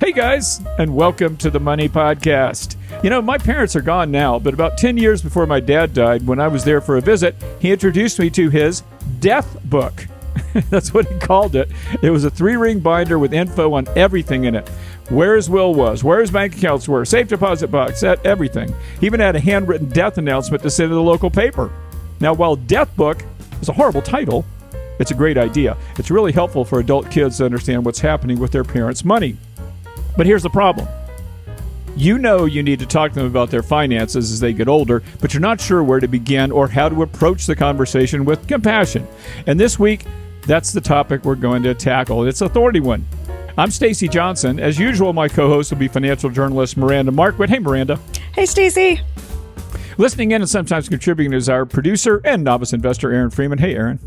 Hey guys, and welcome to the Money Podcast. You know, my parents are gone now, but about 10 years before my dad died, when I was there for a visit, he introduced me to his death book. That's what he called it. It was a 3-ring binder with info on everything in it. Where his will was, where his bank accounts were, safe deposit box, everything. He even had a handwritten death announcement to send to the local paper. Now, while Death Book is a horrible title, it's a great idea. It's really helpful for adult kids to understand what's happening with their parents' money. But here's the problem. You know you need to talk to them about their finances as they get older, but you're not sure where to begin or how to approach the conversation with compassion. And this week, that's the topic we're going to tackle. It's a thorny one. I'm Stacey Johnson. As usual, my co-host will be financial journalist Miranda Marquardt. Hey, Miranda. Hey, Stacey. Listening in and sometimes contributing is our producer and novice investor, Aaron Freeman. Hey, Aaron.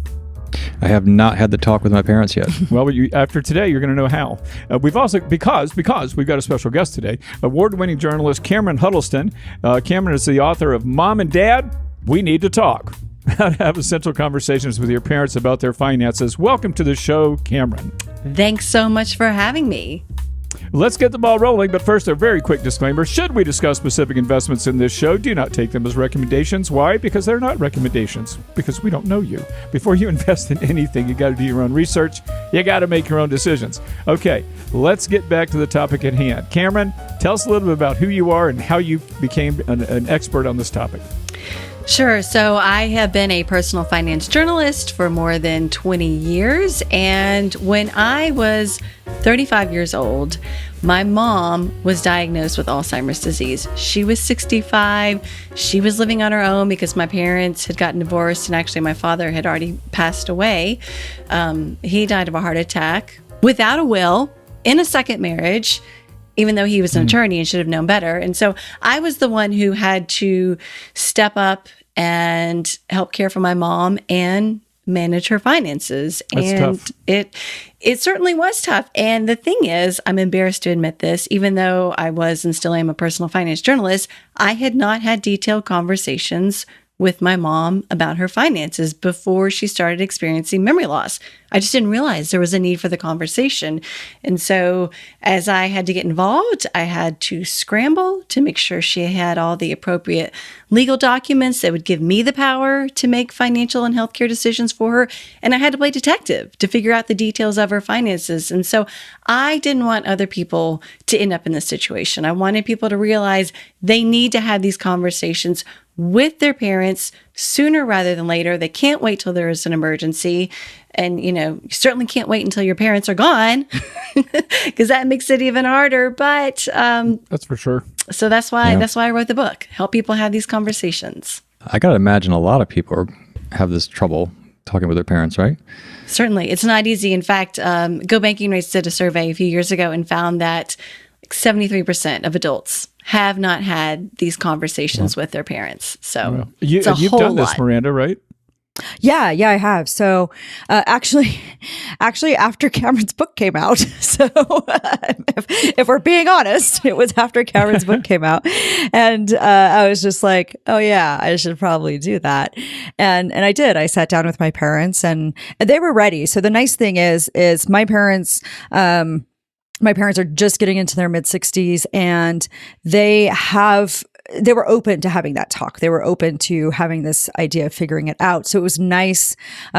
I have not had the talk with my parents yet. Well, after today, you're going to know how. We've also, because we've got a special guest today, award-winning journalist Cameron Huddleston. Cameron is the author of Mom and Dad, We Need to Talk. How to have essential conversations with your parents about their finances. Welcome to the show, Cameron. Thanks so much for having me. Let's get the ball rolling, but first, a very quick disclaimer. Should we discuss specific investments in this show, do not take them as recommendations. Why? Because they're not recommendations. Because we don't know you. Before you invest in anything, you got to do your own research. You got to make your own decisions. Okay, let's get back to the topic at hand. Cameron, tell us a little bit about who you are and how you became an expert on this topic. Sure. So I have been a personal finance journalist for more than 20 years. And when I was 35 years old, my mom was diagnosed with Alzheimer's disease. She was 65. She was living on her own because my parents had gotten divorced, and actually my father had already passed away. He died of a heart attack without a will in a second marriage, even though he was an attorney and should have known better. And so I was the one who had to step up and help care for my mom and manage her finances. That's tough. It certainly was tough. And the thing is, I'm embarrassed to admit this, even though I was and still am a personal finance journalist, I had not had detailed conversations with my mom about her finances before she started experiencing memory loss. I just didn't realize there was a need for the conversation. And so as I had to get involved, I had to scramble to make sure she had all the appropriate legal documents that would give me the power to make financial and healthcare decisions for her. And I had to play detective to figure out the details of her finances. And so I didn't want other people to end up in this situation. I wanted people to realize they need to have these conversations with their parents sooner rather than later. They can't wait till there is an emergency. And, you certainly can't wait until your parents are gone because that makes it even harder. But that's for sure. So that's why I wrote the book, help people have these conversations. I got to imagine a lot of people have this trouble talking with their parents, right? Certainly. It's not easy. In fact, Go Banking Rates did a survey a few years ago and found that 73% of adults have not had these conversations with their parents. So you've done this, Miranda, right? Yeah, I have. So actually, after Cameron's book came out. So if we're being honest, it was after Cameron's book came out, and I was just like, oh yeah, I should probably do that, and I did. I sat down with my parents, and they were ready. So the nice thing is my parents. My parents are just getting into their mid-60s, and they were open to having that talk. They were open to having this idea of figuring it out. So it was nice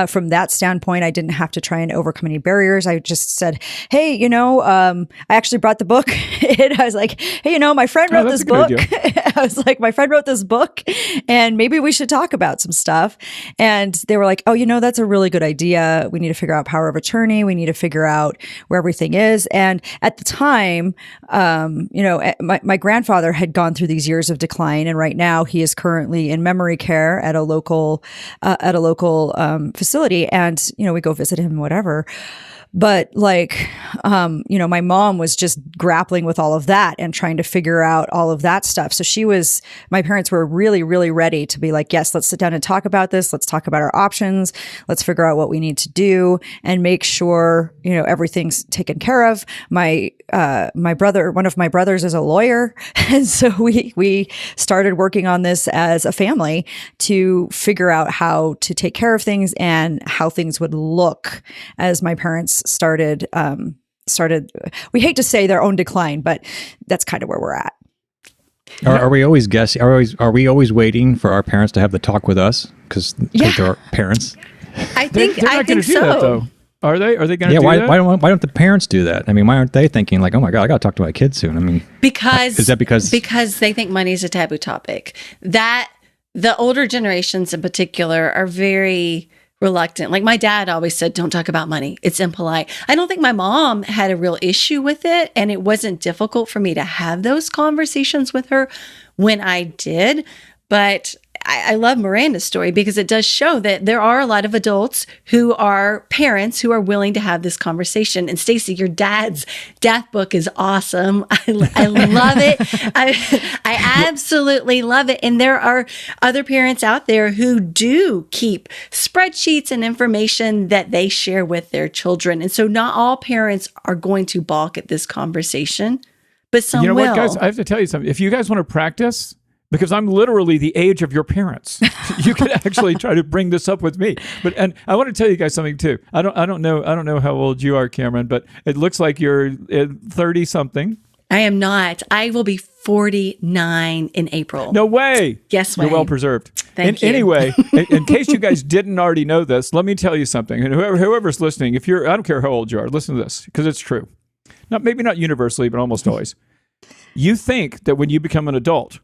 from that standpoint. I didn't have to try and overcome any barriers. I just said, hey, I actually brought the book. And I was like, hey, my friend wrote this book. I was like, my friend wrote this book, and maybe we should talk about some stuff. And they were like, oh, that's a really good idea. We need to figure out power of attorney. We need to figure out where everything is. And at the time, my grandfather had gone through these years of decline, and right now he is currently in memory care at a local facility, and we go visit him, whatever. But my mom was just grappling with all of that and trying to figure out all of that stuff. So my parents were really, really ready to be like, yes, let's sit down and talk about this. Let's talk about our options. Let's figure out what we need to do and make sure, everything's taken care of. My brother, one of my brothers is a lawyer. And so we started working on this as a family to figure out how to take care of things and how things would look as my parents started started, we hate to say their own decline, but that's kind of where we're at. Are we always guessing? Are we always waiting for our parents to have the talk with us because they're our parents? I think They're not going to do so. that, though. Are they? Are they going to do why, that? why don't the parents do that? I mean, why aren't they thinking like, oh my God, I got to talk to my kids soon? I mean, Because is that because they think money is a taboo topic. That the older generations in particular are very reluctant. Like my dad always said, don't talk about money. It's impolite. I don't think my mom had a real issue with it, and it wasn't difficult for me to have those conversations with her when I did. But I love Miranda's story because it does show that there are a lot of adults who are parents who are willing to have this conversation. And Stacey, your dad's death book is awesome. I love it. I absolutely love it. And there are other parents out there who do keep spreadsheets and information that they share with their children. And so not all parents are going to balk at this conversation, but some will. You know what, guys? I have to tell you something. If you guys want to practice, because I'm literally the age of your parents, you could actually try to bring this up with me. And I want to tell you guys something too. I don't know how old you are, Cameron, but it looks like you're 30 something. I am not. I will be 49 in April. No way. Yes, You're Wayne. well preserved. Thank you. Anyway, in case you guys didn't already know this, let me tell you something. And whoever's listening, I don't care how old you are, listen to this because it's true. Maybe not universally, but almost always. You think that when you become an adult,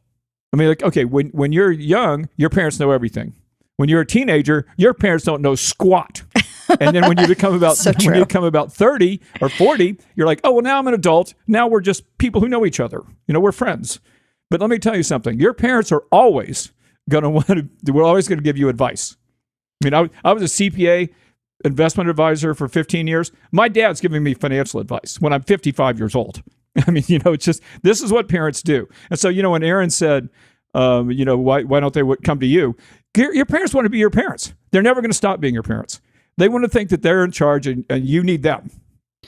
I mean, like, okay, when you're young, your parents know everything. When you're a teenager, your parents don't know squat. And then when you become about when you become about 30 or 40, you're like, oh, well, now I'm an adult. Now we're just people who know each other. We're friends. But let me tell you something. Your parents are always going to want to. We're always going to give you advice. I mean, I was a CPA investment advisor for 15 years. My dad's giving me financial advice when I'm 55 years old. I mean, it's just, this is what parents do. And so, when Aaron said, why don't they come to you? Your parents want to be your parents. They're never going to stop being your parents. They want to think that they're in charge and you need them,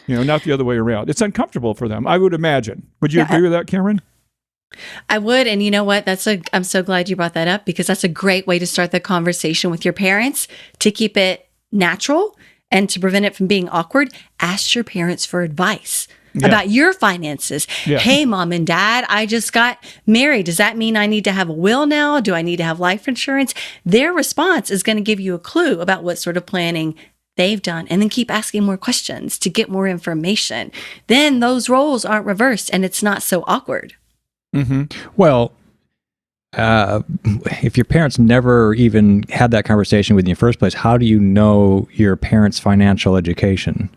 not the other way around. It's uncomfortable for them, I would imagine. Would you agree with that, Cameron? I would. And you know what? I'm so glad you brought that up because that's a great way to start the conversation with your parents to keep it natural and to prevent it from being awkward. Ask your parents for advice. About your finances. Yeah. Hey, mom and dad, I just got married. Does that mean I need to have a will now? Do I need to have life insurance? Their response is going to give you a clue about what sort of planning they've done. And then keep asking more questions to get more information. Then those roles aren't reversed and it's not so awkward. Mm-hmm. Well, if your parents never even had that conversation with you in the first place, how do you know your parents' financial education?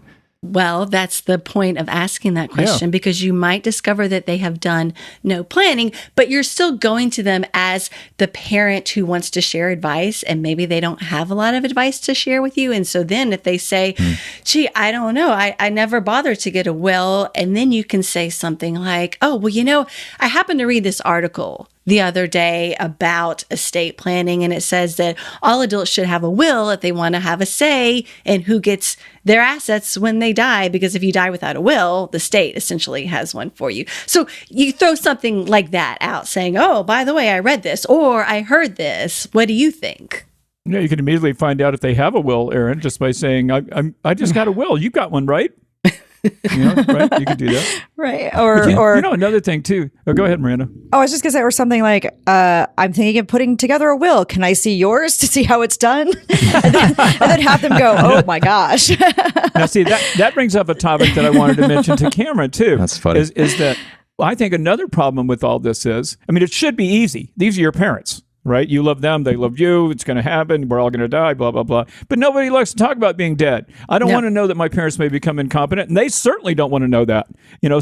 Well, that's the point of asking that question because you might discover that they have done no planning, but you're still going to them as the parent who wants to share advice and maybe they don't have a lot of advice to share with you. And so then if they say, gee, I don't know, I never bothered to get a will. And then you can say something like, oh, well, I happened to read this article the other day about estate planning, and it says that all adults should have a will if they want to have a say in who gets their assets when they die, because if you die without a will, the state essentially has one for you. So you throw something like that out saying, oh, by the way, I read this or I heard this. What do you think? Yeah, you can immediately find out if they have a will, Aaron, just by saying, I just got a will. You got one, right? Right? You could do that. Right. Or another thing too. Oh, go ahead, Miranda. Oh, I was just going to say, or something like, I'm thinking of putting together a will. Can I see yours to see how it's done? and then have them go, oh my gosh. Now, see, that brings up a topic that I wanted to mention to Cameron too. That's funny. Is that I think another problem with all this is, it should be easy. These are your parents. Right? You love them. They love you. It's going to happen. We're all going to die, blah, blah, blah. But nobody likes to talk about being dead. I don't want to know that my parents may become incompetent, and they certainly don't want to know that.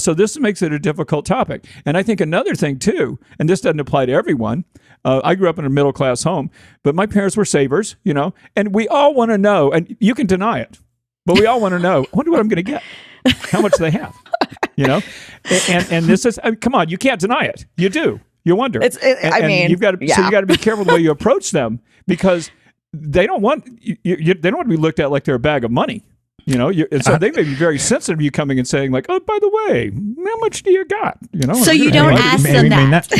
So this makes it a difficult topic. And I think another thing, too, and this doesn't apply to everyone. I grew up in a middle-class home, but my parents were savers, and we all want to know, and you can deny it, but we all want to know, I wonder what I'm going to get, how much they have, And this is, come on, you can't deny it. You do. You wonder. You've got to. So you got to be careful the way you approach them because they don't want they don't want to be looked at like they're a bag of money. And so they may be very sensitive to you coming and saying like, oh, by the way, how much do you got? So you don't ask them that.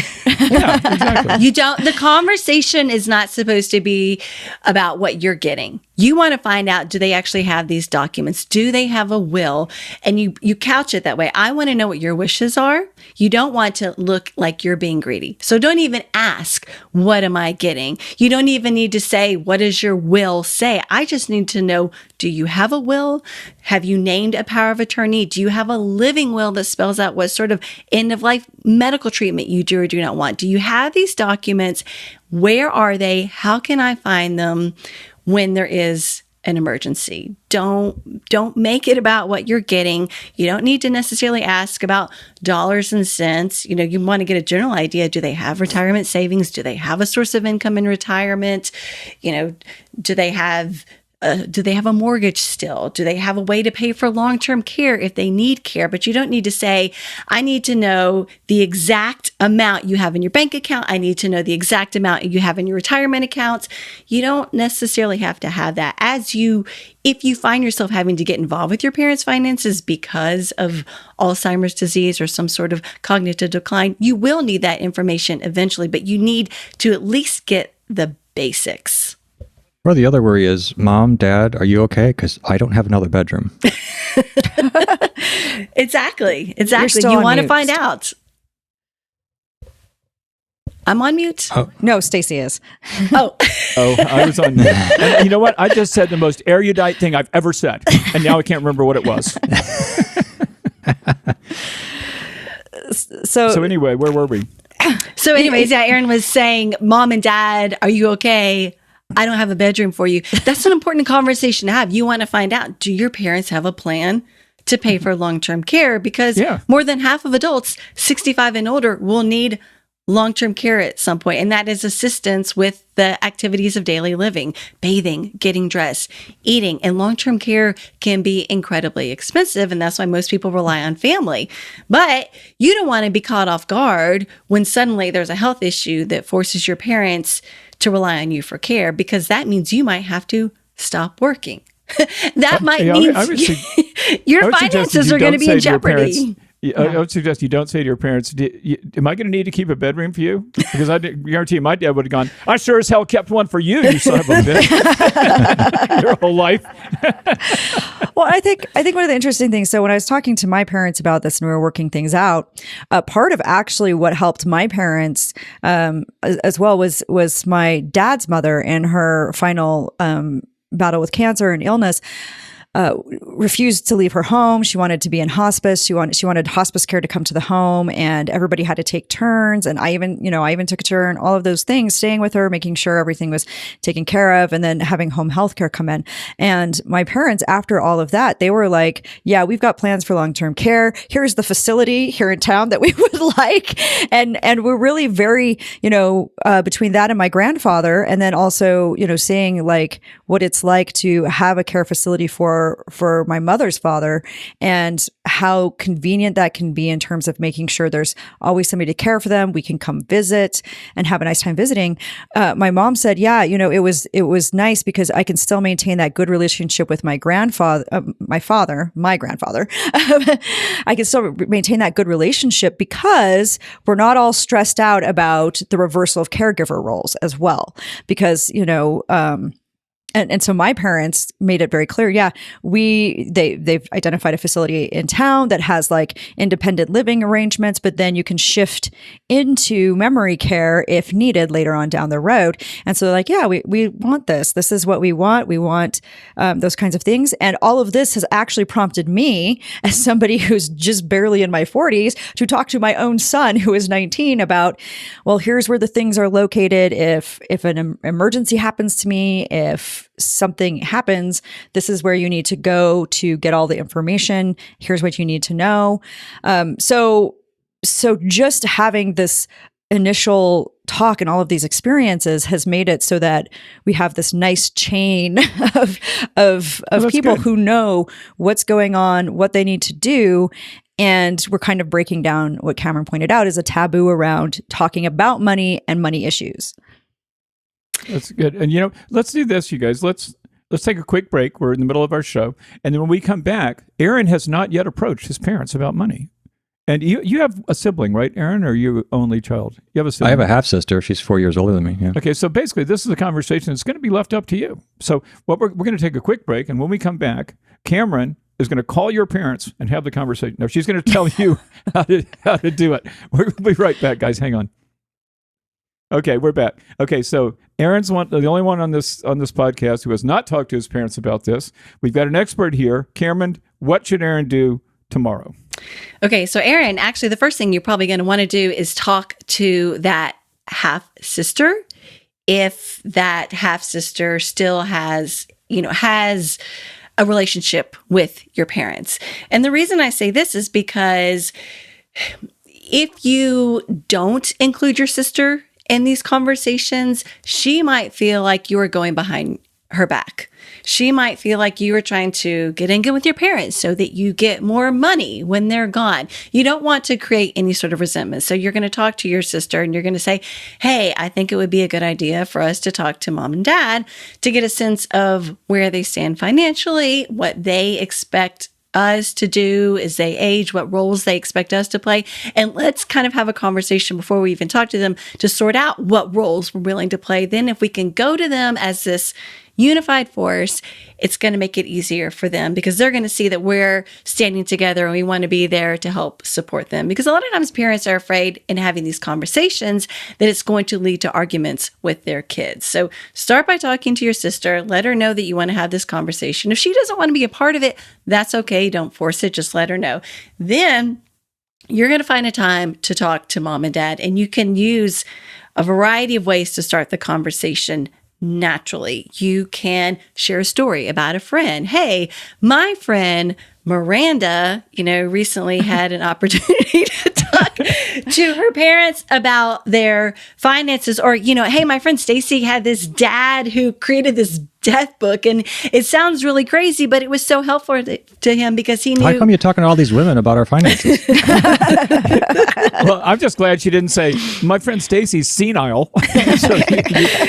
Yeah, exactly. You don't. The conversation is not supposed to be about what you're getting. You want to find out, do they actually have these documents? Do they have a will? And you couch it that way. I want to know what your wishes are. You don't want to look like you're being greedy. So don't even ask, what am I getting? You don't even need to say, what does your will say? I just need to know, do you have a will? Have you named a power of attorney? Do you have a living will that spells out what sort of end of life medical treatment you do or do not want? Do you have these documents? Where are they? How can I find them when there is an emergency? Don't make it about what you're getting. You don't need to necessarily ask about dollars and cents. You want to get a general idea. Do they have retirement savings? Do they have a source of income in retirement? Do they have a mortgage still? Do they have a way to pay for long-term care if they need care? But you don't need to say, I need to know the exact amount you have in your bank account. I need to know the exact amount you have in your retirement accounts. You don't necessarily have to have that. If you find yourself having to get involved with your parents' finances because of Alzheimer's disease or some sort of cognitive decline, you will need that information eventually, but you need to at least get the basics. Or the other worry is, Mom, Dad, are you okay? Because I don't have another bedroom. Exactly. You want to find out. I'm on mute. Oh. No, Stacy is. Oh, I was on mute. And you know what? I just said the most erudite thing I've ever said, and now I can't remember what it was. So anyway, where were we? So anyways, yeah, Aaron was saying, Mom and Dad, are you okay? I don't have a bedroom for you. That's an important conversation to have. You want to find out, do your parents have a plan to pay for long-term care? Because more than half of adults 65 and older will need long-term care at some point, and that is assistance with the activities of daily living, bathing, getting dressed, eating. And long-term care can be incredibly expensive, and that's why most people rely on family. But you don't want to be caught off guard when suddenly there's a health issue that forces your parents to rely on you for care, because that means you might have to stop working. That might mean your finances are going to be in jeopardy. I would suggest you don't say to your parents, am I going to need to keep a bedroom for you? Because I guarantee you my dad would have gone, I sure as hell kept one for you son of a bitch. Your whole life. Well, I think one of the interesting things, so when I was talking to my parents about this and we were working things out, part of actually what helped my parents as well was my dad's mother in her final battle with cancer and illness. Refused to leave her home. She wanted to be in hospice. She wanted hospice care to come to the home, and everybody had to take turns. And I even took a turn, all of those things, staying with her, making sure everything was taken care of, and then having home health care come in. And my parents, after all of that, they were like, yeah, we've got plans for long-term care. Here's the facility here in town that we would like. And we're really very, between that and my grandfather, and then also, seeing like what it's like to have a care facility for my mother's father, and how convenient that can be in terms of making sure there's always somebody to care for them. We can come visit and have a nice time visiting. My mom said, yeah, it was nice because I can still maintain that good relationship with my grandfather, my grandfather. I can still maintain that good relationship because we're not all stressed out about the reversal of caregiver roles as well. Because, And so my parents made it very clear. Yeah, they've identified a facility in town that has like independent living arrangements, but then you can shift into memory care if needed later on down the road. And so like, yeah, we want this. This is what we want. We want those kinds of things. And all of this has actually prompted me, as somebody who's just barely in my 40s, to talk to my own son who is 19 about, well, here's where the things are located. If an emergency happens to me, if something happens, this is where you need to go to get all the information. Here's what you need to know. So just having this initial talk and all of these experiences has made it so that we have this nice chain of people who know what's going on, what they need to do. And we're kind of breaking down what Cameron pointed out is a taboo around talking about money and money issues. That's good. And let's do this, you guys. Let's take a quick break. We're in the middle of our show. And then when we come back, Aaron has not yet approached his parents about money. And you have a sibling, right, Aaron? Or are you only child? You have a sibling? I have a half sister. She's 4 years older than me. Yeah. Okay, so basically, this is a conversation that's going to be left up to you. So what we're going to take a quick break, and when we come back, Cameron is going to call your parents and have the conversation. No, she's going to tell you how to do it. We'll be right back, guys. Hang on. Okay, we're back. Okay, so Aaron's the only one on this podcast who has not talked to his parents about this. We've got an expert here. Cameron, what should Aaron do tomorrow? Okay, so Aaron, actually, the first thing you're probably going to want to do is talk to that half sister. If that half sister still has a relationship with your parents. And the reason I say this is because if you don't include your sister in these conversations, she might feel like you are going behind her back. She might feel like you are trying to get in good with your parents so that you get more money when they're gone. You don't want to create any sort of resentment. So you're going to talk to your sister and you're going to say, hey, I think it would be a good idea for us to talk to mom and dad to get a sense of where they stand financially, what they expect us to do as they age, what roles they expect us to play. And let's kind of have a conversation before we even talk to them to sort out what roles we're willing to play. Then if we can go to them as this unified force, it's going to make it easier for them because they're going to see that we're standing together and we want to be there to help support them. Because a lot of times parents are afraid in having these conversations that it's going to lead to arguments with their kids. So start by talking to your sister. Let her know that you want to have this conversation. If she doesn't want to be a part of it, that's okay. Don't force it. Just let her know. Then you're going to find a time to talk to mom and dad, and you can use a variety of ways to start the conversation naturally. You can share a story about a friend. Hey, my friend Miranda, recently had an opportunity to talk to her parents about their finances. Or, hey, my friend Stacy had this dad who created this death book, and it sounds really crazy, but it was so helpful to him because he knew. How come you're talking to all these women about our finances? Well, I'm just glad she didn't say, my friend Stacy's senile. So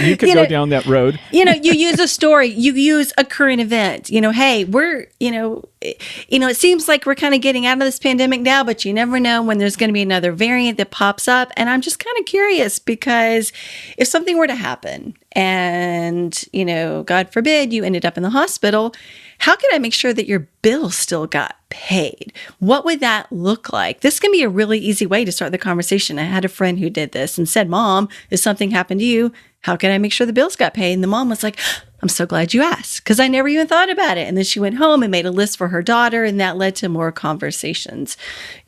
you could go down that road. You use a story, you use a current event. Hey, we're, it seems like we're kind of getting out of this pandemic now, but you never know when there's going to be another variant that pops up. And I'm just kind of curious because if something were to happen and, God forbid you ended up in the hospital, how can I make sure that your bill still got paid? What would that look like? This can be a really easy way to start the conversation. I had a friend who did this and said, Mom, if something happened to you, how can I make sure the bills got paid? And the mom was like, I'm so glad you asked because I never even thought about it. And then she went home and made a list for her daughter, and that led to more conversations.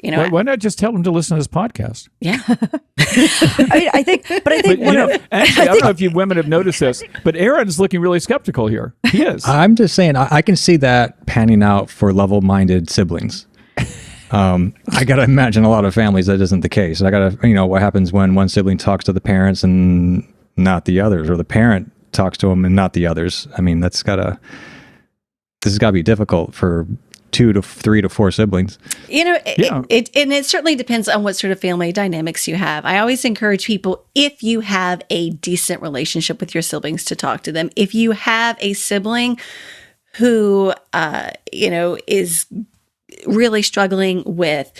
Why not just tell them to listen to this podcast? Yeah. I think actually, I don't know if you women have noticed this, but Aaron's looking really skeptical here. He is. I'm just saying, I can see that panning out for level-minded siblings. I got to imagine a lot of families that isn't the case. I got to, what happens when one sibling talks to the parents and not the others, or the parent talks to them and not the others. I mean, this has got to be difficult for 2 to 3 to 4 siblings. It certainly depends on what sort of family dynamics you have. I always encourage people, if you have a decent relationship with your siblings, to talk to them. If you have a sibling who, is really struggling with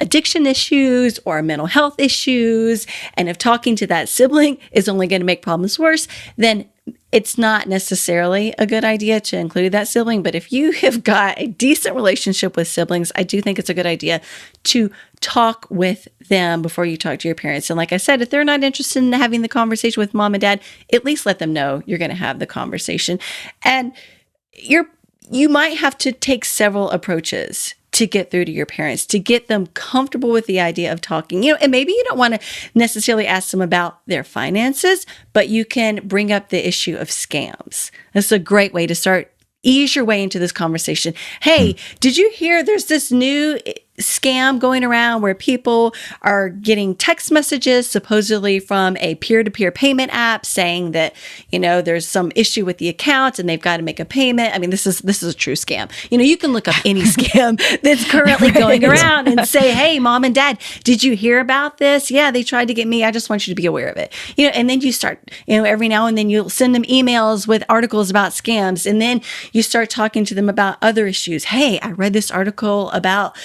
addiction issues or mental health issues, and if talking to that sibling is only going to make problems worse, then it's not necessarily a good idea to include that sibling. But if you have got a decent relationship with siblings, I do think it's a good idea to talk with them before you talk to your parents. And like I said, if they're not interested in having the conversation with mom and dad, at least let them know you're going to have the conversation. And you might have to take several approaches to get through to your parents, to get them comfortable with the idea of talking. And maybe you don't want to necessarily ask them about their finances, but you can bring up the issue of scams. That's a great way to start. Ease your way into this conversation. Hey, did you hear there's this new scam going around where people are getting text messages supposedly from a peer-to-peer payment app saying that, there's some issue with the account and they've got to make a payment. I mean, this is a true scam. You can look up any scam that's currently going around and say, hey, mom and dad, did you hear about this? Yeah, they tried to get me. I just want you to be aware of it. And then you start, every now and then you'll send them emails with articles about scams. And then you start talking to them about other issues. Hey, I read this article about,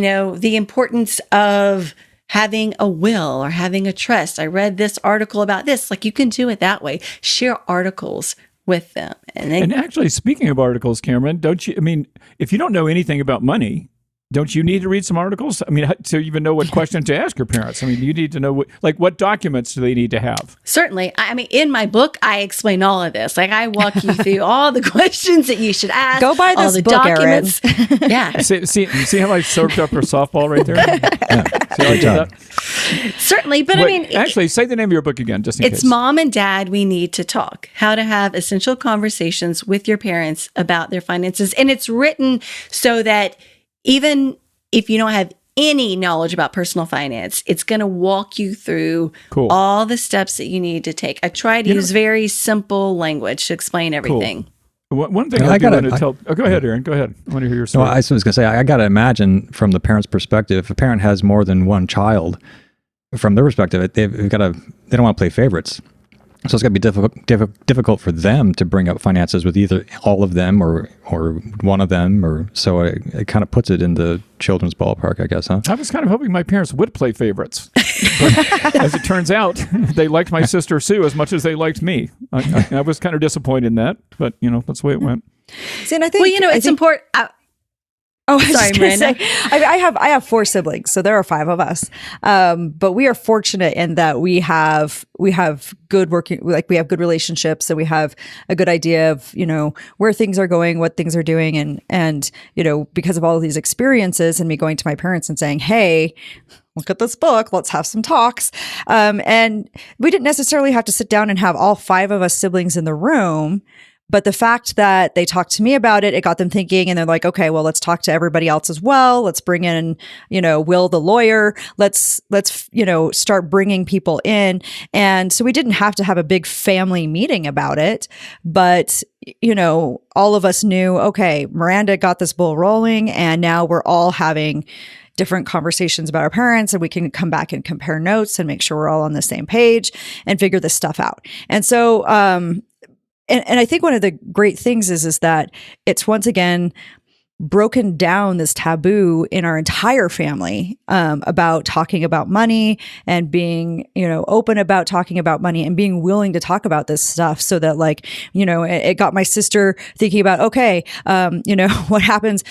the importance of having a will or having a trust. I read this article about this. Like, you can do it that way. Share articles with them. And actually, speaking of articles, Cameron, if you don't know anything about money, don't you need to read some articles? To even know what question to ask your parents. You need to know what documents do they need to have? Certainly. In my book, I explain all of this. Like, I walk you through all the questions that you should ask. Go buy this all the book, documents. Erin. Yeah. See how I served up her softball right there? Yeah. See how I did that? Certainly. But actually, say the name of your book again, just in case. It's Mom and Dad, We Need to Talk: How to Have Essential Conversations with Your Parents About Their Finances. And it's written so that even if you don't have any knowledge about personal finance, it's going to walk you through all the steps that you need to take. I try to use very simple language to explain everything. Cool. One thing I do want to tell... Oh, go ahead, Erin. Go ahead. I want to hear your story. No, I was going to say, I got to imagine from the parent's perspective, if a parent has more than one child, from their perspective, they don't want to play favorites. So it's going to be difficult for them to bring up finances with either all of them or one of them, or so it kind of puts it in the children's ballpark, I guess, huh? I was kind of hoping my parents would play favorites. But as it turns out, they liked my sister Sue as much as they liked me. I was kind of disappointed in that, but that's the way it went. See, and I think, it's important. Sorry, Miranda. I have 4 siblings, so there are 5 of us. But we are fortunate in that we have good working, like we have good relationships, and we have a good idea of where things are going, what things are doing, and because of all of these experiences, and me going to my parents and saying, "Hey, look at this book, let's have some talks." And we didn't necessarily have to sit down and have all 5 of us siblings in the room. But the fact that they talked to me about it, it got them thinking, and they're like, okay, well, let's talk to everybody else as well. Let's bring in, Will the lawyer. Let's start bringing people in. And so we didn't have to have a big family meeting about it. But, all of us knew, okay, Miranda got this ball rolling, and now we're all having different conversations about our parents, and we can come back and compare notes and make sure we're all on the same page and figure this stuff out. And so, And I think one of the great things is that it's once again broken down this taboo in our entire family about talking about money and being, open about talking about money and being willing to talk about this stuff, so that it got my sister thinking about, okay, what happens,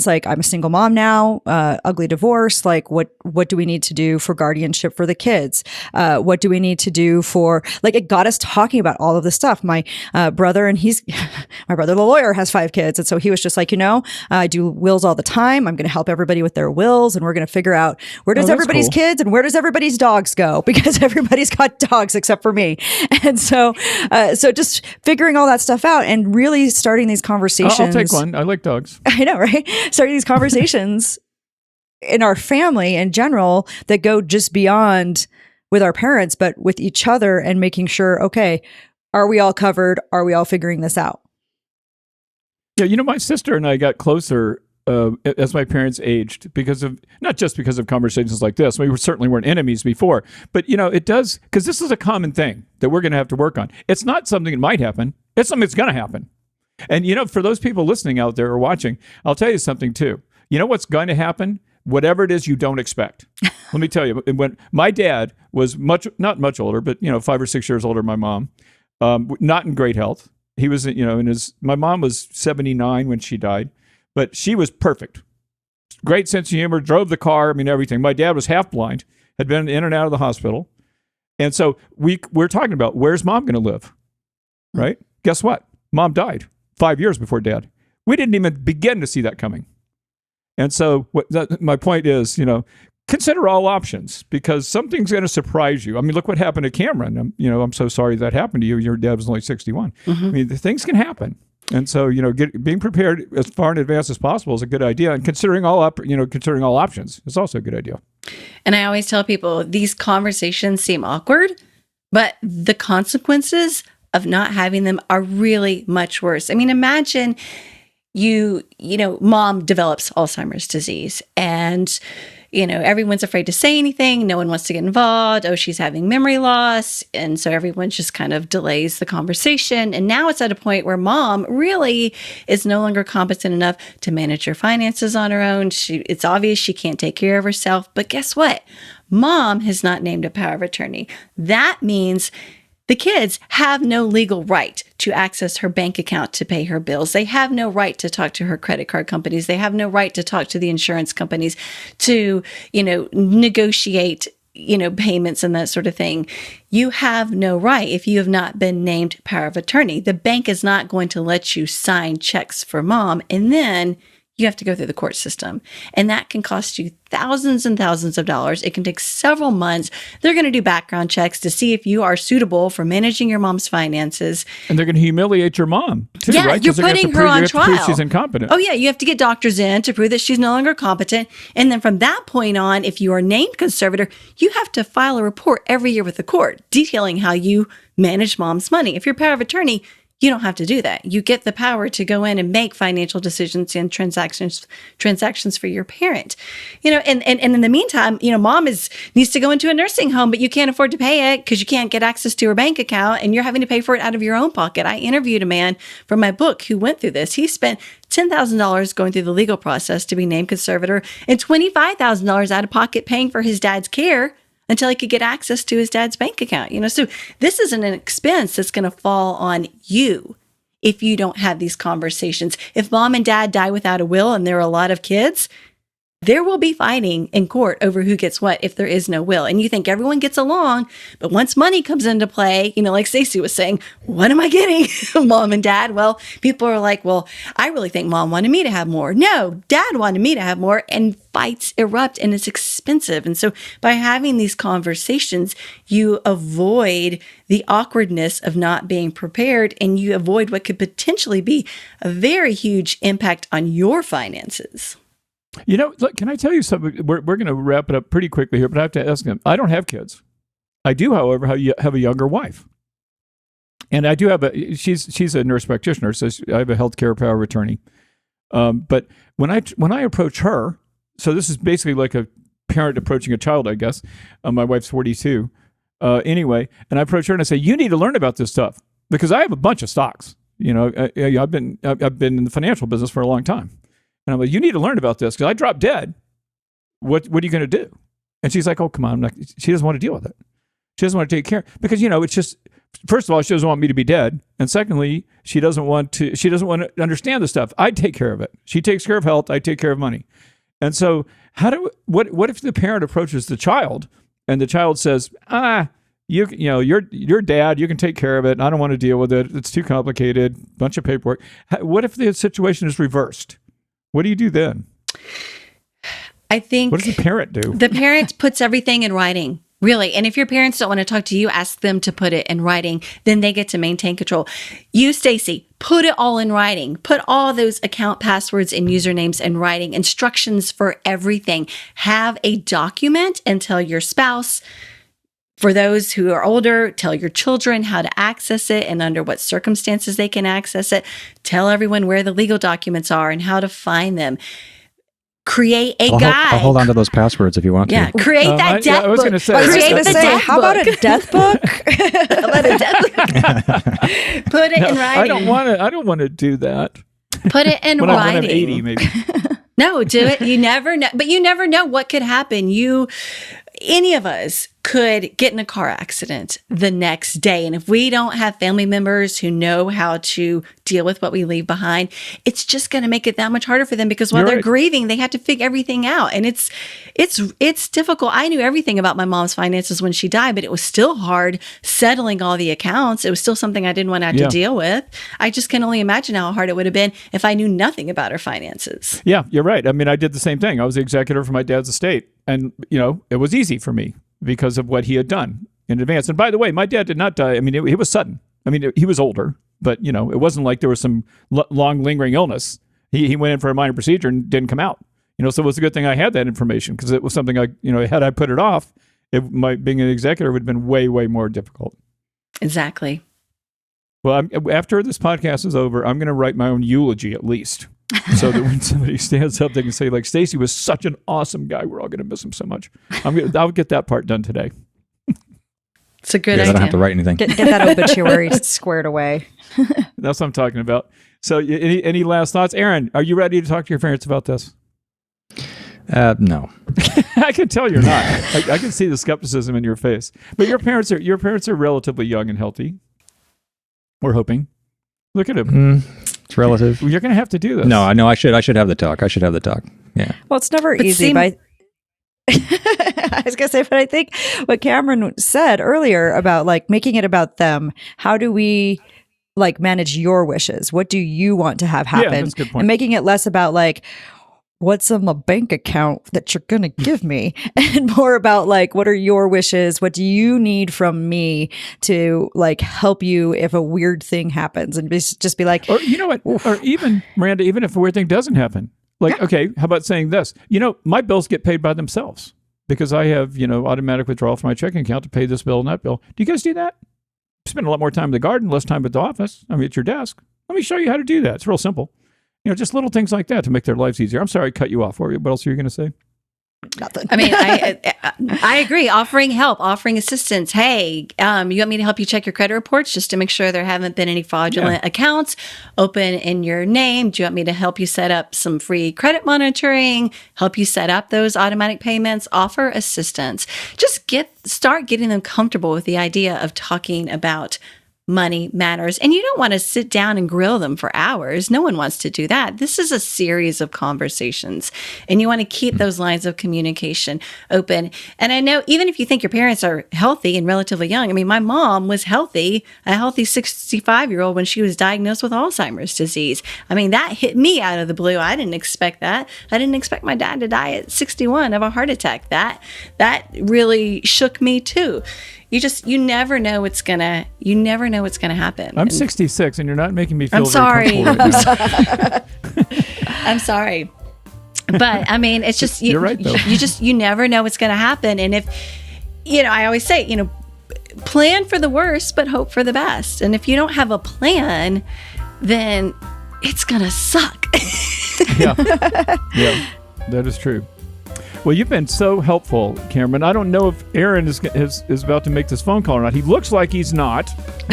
like, I'm a single mom now, ugly divorce, like what do we need to do for guardianship for the kids? What do we need to do for, it got us talking about all of this stuff. My brother, and my brother, the lawyer, has 5 kids. And so he was just like, I do wills all the time. I'm going to help everybody with their wills, and we're going to figure out where does everybody's kids and where does everybody's dogs go, because everybody's got dogs except for me. And so just figuring all that stuff out and really starting these conversations. I'll take one. I like dogs. I know, right? Starting these conversations in our family in general that go just beyond with our parents, but with each other, and making sure, okay, are we all covered? Are we all figuring this out? Yeah, my sister and I got closer as my parents aged, not just because of conversations like this. We certainly weren't enemies before, but it does, because this is a common thing that we're going to have to work on. It's not something that might happen. It's something that's going to happen. And for those people listening out there or watching, I'll tell you something too. You know what's going to happen? Whatever it is you don't expect. Let me tell you, when my dad was not much older, but 5 or 6 years older than my mom, not in great health. He was, my mom was 79 when she died, but she was perfect. Great sense of humor, drove the car, everything. My dad was half blind, had been in and out of the hospital. And so we're talking about, where's mom going to live? Right? Guess what? Mom died 5 years before dad. We didn't even begin to see that coming. And so my point is, consider all options, because something's going to surprise you. Look what happened to Cameron. I'm so sorry that happened to you. Your dad was only 61. Mm-hmm. Things can happen. And so, being prepared as far in advance as possible is a good idea. And considering all options is also a good idea. And I always tell people, these conversations seem awkward, but the consequences of not having them are really much worse. Imagine mom develops Alzheimer's disease, and everyone's afraid to say anything. No one wants to get involved. Oh, she's having memory loss. And so everyone just kind of delays the conversation. And now it's at a point where mom really is no longer competent enough to manage her finances on her own. It's obvious she can't take care of herself. But guess what? Mom has not named a power of attorney. That means the kids have no legal right to access her bank account to pay her bills. They have no right to talk to her credit card companies. They have no right to talk to the insurance companies to, negotiate, payments and that sort of thing. You have no right if you have not been named power of attorney. The bank is not going to let you sign checks for mom. And then you have to go through the court system. And that can cost you thousands and thousands of dollars. It can take several months. They're going to do background checks to see if you are suitable for managing your mom's finances. And they're going to humiliate your mom, too, yeah, right? You're putting her on trial. To prove she's incompetent. Oh, yeah. You have to get doctors in to prove that she's no longer competent. And then from that point on, if you are named conservator, you have to file a report every year with the court detailing how you manage mom's money. If you're power of attorney, you don't have to do that. You get the power to go in and make financial decisions and transactions for your parent. And in the meantime, mom needs to go into a nursing home, but you can't afford to pay it because you can't get access to her bank account and you're having to pay for it out of your own pocket. I interviewed a man from my book who went through this. He spent $10,000 going through the legal process to be named conservator and $25,000 out of pocket paying for his dad's care until he could get access to his dad's bank account. So this isn't an expense that's going to fall on you if you don't have these conversations. If mom and dad die without a will and there are a lot of kids, there will be fighting in court over who gets what if there is no will. And you think everyone gets along, but once money comes into play, like Stacey was saying, what am I getting, mom and dad? Well, people are like, well, I really think mom wanted me to have more. No, dad wanted me to have more. And fights erupt and it's expensive. And so by having these conversations, you avoid the awkwardness of not being prepared and you avoid what could potentially be a very huge impact on your finances. Look, can I tell you something? We're going to wrap it up pretty quickly here, but I have to ask them. I don't have kids. I do, however, have a younger wife. And I do have she's a nurse practitioner, so I have a healthcare power of attorney. But when I approach her, so this is basically like a parent approaching a child, I guess. My wife's 42. Anyway, and I approach her and I say, you need to learn about this stuff because I have a bunch of stocks. I've been in the financial business for a long time. And I'm like, you need to learn about this because I dropped dead. What are you going to do? And she's like, oh, come on. She doesn't want to deal with it. She doesn't want to take care because, it's just, first of all, she doesn't want me to be dead. And secondly, she doesn't want to understand the stuff. I take care of it. She takes care of health. I take care of money. And so what if the parent approaches the child and the child says, you're dad, you can take care of it. I don't want to deal with it. It's too complicated. Bunch of paperwork. What if the situation is reversed? What do you do then? I think... What does the parent do? The parent puts everything in writing, really. And if your parents don't want to talk to you, ask them to put it in writing. Then they get to maintain control. You, Stacey, put it all in writing. Put all those account passwords and usernames in writing. Instructions for everything. Have a document and tell your spouse. For those who are older, tell your children how to access it and under what circumstances they can access it. Tell everyone where the legal documents are and how to find them. Create a guide. I'll hold on to those passwords if you want to. Yeah, create that death book. I was going to say, how about a death book? How about a death book? Put it in writing. I don't want to do that. Put it in when writing. I'm 80, maybe. No, do it. You never know. But you never know what could happen. Any of us could get in a car accident the next day. And if we don't have family members who know how to deal with what we leave behind, it's just going to make it that much harder for them because while they're grieving, they have to figure everything out. And it's difficult. I knew everything about my mom's finances when she died, but it was still hard settling all the accounts. It was still something I didn't want to have to deal with. I just can only imagine how hard it would have been if I knew nothing about her finances. Yeah, you're right. I mean, I did the same thing. I was the executor for my dad's estate. And, it was easy for me because of what he had done in advance. And by the way, my dad did not die. I mean, it was sudden. I mean, he was older, but, it wasn't like there was some long lingering illness. He went in for a minor procedure and didn't come out. So it was a good thing I had that information because it was something had I put it off, being an executor would have been way, way more difficult. Exactly. Well, after this podcast is over, I'm going to write my own eulogy at least. so that when somebody stands up, they can say, like, Stacy was such an awesome guy. We're all going to miss him so much. I'll get that part done today. It's a good I idea. don't have to write anything. Get that obituary squared away. That's what I'm talking about. So any last thoughts? Aaron, are you ready to talk to your parents about this? No. I can tell you're not. I can see the skepticism in your face. But your parents are relatively young and healthy. We're hoping. Look at them. It's relative. You're going to have to do this. No, I should have the talk. I should have the talk. Yeah. Well, it's never easy, but I was going to say, but I think what Cameron said earlier about like making it about them, how do we like manage your wishes? What do you want to have happen? Yeah, that's a good point. And making it less about like, what's in the bank account that you're going to give me? And more about like, what are your wishes? What do you need from me to like help you if a weird thing happens? And just be like, or you know what? Or even, Miranda, even if a weird thing doesn't happen, like, okay, how about saying this? My bills get paid by themselves because I have, automatic withdrawal from my checking account to pay this bill and that bill. Do you guys do that? Spend a lot more time in the garden, less time at the office. At your desk. Let me show you how to do that. It's real simple. Just little things like that to make their lives easier. I'm sorry I cut you off. What else are you going to say? nothing. I mean, I agree. Offering help, offering assistance. Hey, you want me to help you check your credit reports just to make sure there haven't been any fraudulent accounts open in your name? Do you want me to help you set up some free credit monitoring? Help you set up those automatic payments? Offer assistance. Just start getting them comfortable with the idea of talking about money matters. And you don't want to sit down and grill them for hours. No one wants to do that. This is a series of conversations, and you want to keep those lines of communication open. And I know even if you think your parents are healthy and relatively young, my mom was healthy, a healthy 65-year-old when she was diagnosed with Alzheimer's disease. That hit me out of the blue. I didn't expect that. I didn't expect my dad to die at 61 of a heart attack. That really shook me too. You never know what's gonna happen. I'm 66, and you're not making me feel I'm sorry. very comfortable right now. I'm sorry. But it's just You're right, though. you never know what's gonna happen. And if I always say, plan for the worst, but hope for the best. And if you don't have a plan, then it's gonna suck. Yeah, that is true. Well, you've been so helpful, Cameron. I don't know if Aaron is about to make this phone call or not. He looks like he's not,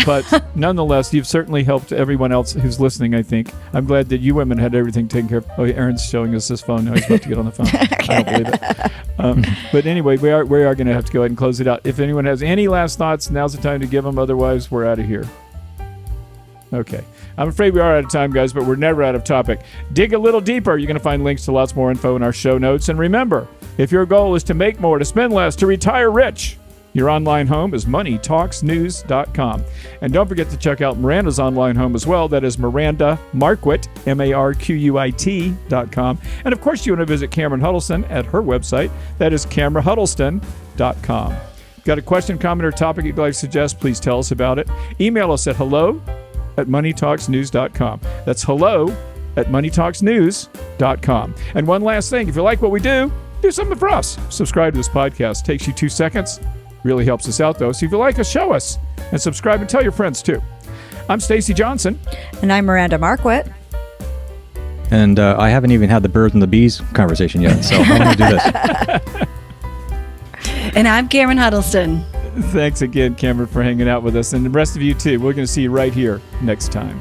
but nonetheless, you've certainly helped everyone else who's listening, I think. I'm glad that you women had everything taken care of. Oh, Aaron's showing us his phone. Now he's about to get on the phone. I don't believe it. But anyway, we are going to have to go ahead and close it out. If anyone has any last thoughts, now's the time to give them. Otherwise, we're out of here. Okay. I'm afraid we are out of time, guys, but we're never out of topic. Dig a little deeper. You're going to find links to lots more info in our show notes. And remember, if your goal is to make more, to spend less, to retire rich, your online home is moneytalksnews.com. And don't forget to check out Miranda's online home as well. That is Miranda Marquit, MARQUIT.com. And of course, you want to visit Cameron Huddleston at her website. That is CameronHuddleston.com. Got a question, comment, or topic you'd like to suggest? Please tell us about it. Email us at hello@moneytalksnews.com. That's hello@moneytalksnews.com. And one last thing, if you like what we do something for us. Subscribe to this podcast. Takes you 2 seconds. Really helps us out, though. So if you like us, show us. And subscribe and tell your friends, too. I'm Stacy Johnson. And I'm Miranda Marquit. And I haven't even had the birds and the bees conversation yet, so I'm going to do this. And I'm Cameron Huddleston. Thanks again, Cameron, for hanging out with us. And the rest of you, too. We're going to see you right here next time.